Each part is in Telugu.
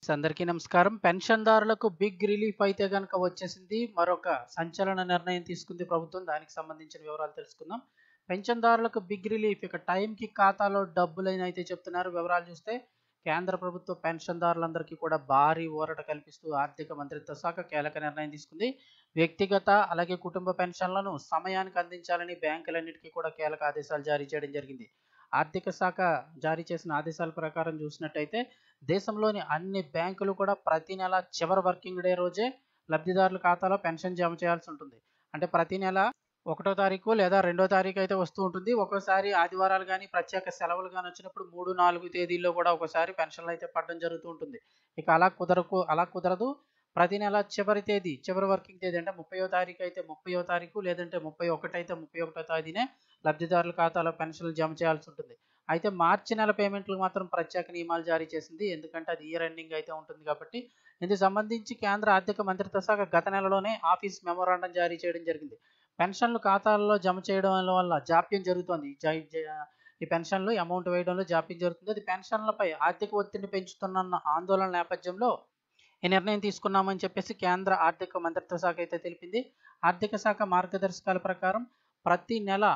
అందరికీ నమస్కారం. పెన్షన్‌దారులకు బిగ్ రిలీఫ్ అయితే గనక వచ్చేసింది. మరొక సంచలన నిర్ణయం తీసుకుంది ప్రభుత్వం. దానికి సంబంధించిన వివరాలు తెలుసుకుందాం. పెన్షన్‌దారులకు బిగ్ రిలీఫ్ ఇక టైంకి ఖాతాలో డబ్బులని అయితే చెప్తున్నారు. వివరాలు చూస్తే కేంద్ర ప్రభుత్వం పెన్షన్‌దారులందరికీ కూడా భారీ ఊరట కల్పిస్తూ ఆర్థిక మంత్రిత్వ శాఖ కీలక నిర్ణయం తీసుకుంది. వ్యక్తిగత అలాగే కుటుంబ పెన్షన్లను సమయానికి అందించాలని బ్యాంకులన్నిటికీ కూడా కీలక ఆదేశాలు జారీ చేయడం జరిగింది. ఆర్థిక శాఖ జారీ చేసిన ఆదేశాల ప్రకారం చూసినట్టయితే దేశంలోని అన్ని బ్యాంకులు కూడా ప్రతి నెల చివరి వర్కింగ్ డే రోజే లబ్ధిదారుల ఖాతాలో పెన్షన్ జమ చేయాల్సి ఉంటుంది. అంటే ప్రతి నెల 1 తారీఖు లేదా 2 తారీఖు అయితే వస్తూ ఉంటుంది. ఒక్కోసారి ఆదివారాలు గానీ, ప్రత్యేక సెలవులు గానీ వచ్చినప్పుడు 3, 4 తేదీల్లో కూడా ఒకసారి పెన్షన్లు అయితే పడడం జరుగుతూ ఉంటుంది. ఇక అలా కుదరదు. ప్రతి నెల చివరి తేదీ, చివరి వర్కింగ్ తేదీ అంటే 30వ తారీఖు అయితే 30వ తారీఖు, లేదంటే 31 అయితే 31 తేదీనే లబ్ధిదారుల ఖాతాలో పెన్షన్లు జమ చేయాల్సి ఉంటుంది. అయితే మార్చి నెల పేమెంట్‌లకు మాత్రం ప్రత్యేక నియమాలు జారీ చేసింది. ఎందుకంటే అది ఇయర్ ఎండింగ్ అయితే ఉంటుంది కాబట్టి. ఇందుకు సంబంధించి కేంద్ర ఆర్థిక మంత్రిత్వ శాఖ గత నెలలోనే ఆఫీస్ మెమోరాండం జారీ చేయడం జరిగింది. పెన్షన్లు ఖాతాల్లో జమ చేయడం వల్ల జాప్యం జరుగుతోంది. ఈ పెన్షన్లు అమౌంట్ వేయడంలో జాప్యం జరుగుతుంది. అది పెన్షన్లపై ఆర్థిక ఒత్తిడిని పెంచుతున్న ఆందోళన నేపథ్యంలో ఈ నిర్ణయం తీసుకున్నామని చెప్పేసి కేంద్ర ఆర్థిక మంత్రిత్వ శాఖ అయితే తెలిపింది. ఆర్థిక శాఖ మార్గదర్శకాల ప్రకారం ప్రతి నెల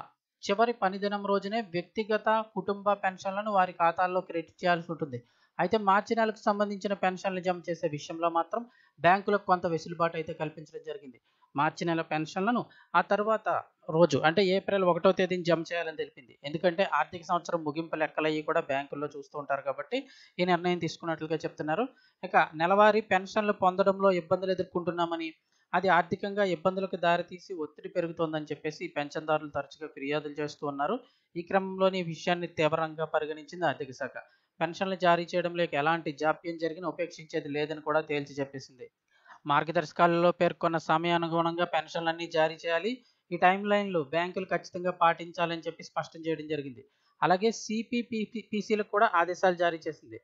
చివరి పనిదినం రోజునే వ్యక్తిగత, కుటుంబ పెన్షన్లను వారి ఖాతాల్లో క్రెడిట్ చేయాల్సి ఉంటుంది. అయితే మార్చి నెలకు సంబంధించిన పెన్షన్లు జమ చేసే విషయంలో మాత్రం బ్యాంకులకు కొంత వెసులుబాటు అయితే కల్పించడం జరిగింది. మార్చి నెల పెన్షన్లను ఆ తర్వాత రోజు అంటే ఏప్రిల్ 1వ తేదీన జమ చేయాలని తెలిపింది. ఎందుకంటే ఆర్థిక సంవత్సరం ముగింపు లెక్కలయ్యి కూడా బ్యాంకుల్లో చూస్తూ ఉంటారు కాబట్టి ఈ నిర్ణయం తీసుకున్నట్లుగా చెప్తున్నారు. ఇక నెలవారీ పెన్షన్లు పొందడంలో ఇబ్బందులు ఎదుర్కొంటున్నామని, అది ఆర్థికంగా ఇబ్బందులకు దారితీసి ఒత్తిడి పెరుగుతోందని చెప్పేసి పెన్షన్దారులు తరచుగా ఫిర్యాదులు చేస్తూ ఉన్నారు. ఈ క్రమంలోనే ఈ విషయాన్ని తీవ్రంగా పరిగణించింది ఆర్థిక శాఖ. పెన్షన్లు జారీ చేయడంలో ఎలాంటి జాప్యం జరిగినా ఉపేక్షించేది లేదని కూడా తేల్చి చెప్పేసింది. మార్గదర్శకాలలో పేర్కొన్న సమయానుగుణంగా పెన్షన్లన్నీ జారీ చేయాలి. ఈ టైమ్ లైన్‌లు బ్యాంకులు ఖచ్చితంగా పాటించాలని చెప్పి స్పష్టం చేయడం జరిగింది. అలాగే పీసీలకు కూడా ఆదేశాలు జారీ చేసింది.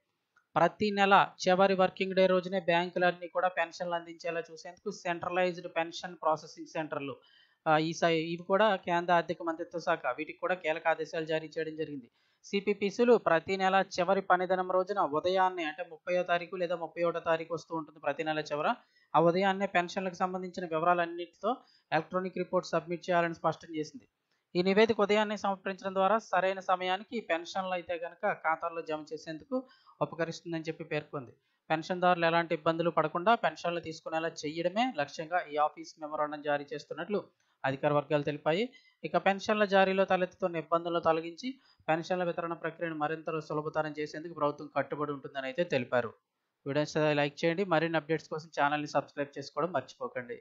ప్రతి నెల చివరి వర్కింగ్ డే రోజునే బ్యాంకులన్నీ కూడా పెన్షన్లు అందించేలా చూసేందుకు సెంట్రలైజ్డ్ పెన్షన్ ప్రాసెసింగ్ సెంటర్లు ఇవి కూడా కేంద్ర ఆర్థిక మంత్రిత్వ శాఖ వీటికి కూడా కీలక ఆదేశాలు జారీ చేయడం జరిగింది. సిపిపిసిలు ప్రతి నెల చివరి పనిదినం రోజున ఉదయాన్నే అంటే 30వ తారీఖు లేదా 31వ తారీఖు వస్తూ ఉంటుంది ప్రతి నెల చివర. ఆ ఉదయాన్నే పెన్షన్లకు సంబంధించిన వివరాలన్నిటితో ఎలక్ట్రానిక్ రిపోర్ట్ సబ్మిట్ చేయాలని స్పష్టం చేసింది. ఈ నివేదిక ఉదయాన్నే సమర్పించడం ద్వారా సరైన సమయానికి పెన్షన్లు అయితే గనక ఖాతాల్లో జమ చేసేందుకు ఉపకరిస్తుందని చెప్పి పేర్కొంది. పెన్షన్దారులు ఎలాంటి ఇబ్బందులు పడకుండా పెన్షన్లు తీసుకునేలా చేయడమే లక్ష్యంగా ఈ ఆఫీస్ మెమోరాండం జారీ చేస్తున్నట్లు అధికార వర్గాలు తెలిపాయి. ఇక పెన్షన్ల జారీలో తలెత్తుతున్న ఇబ్బందులను తొలగించి పెన్షన్ల వితరణ ప్రక్రియను మరింత సులభతరం చేసేందుకు ప్రభుత్వం కట్టుబడి ఉంటుందని అయితే తెలిపారు. వీడియోని లైక్ చేయండి. మరిన్ని అప్డేట్స్ కోసం ఛానల్ని సబ్స్క్రైబ్ చేసుకోవడం మర్చిపోకండి.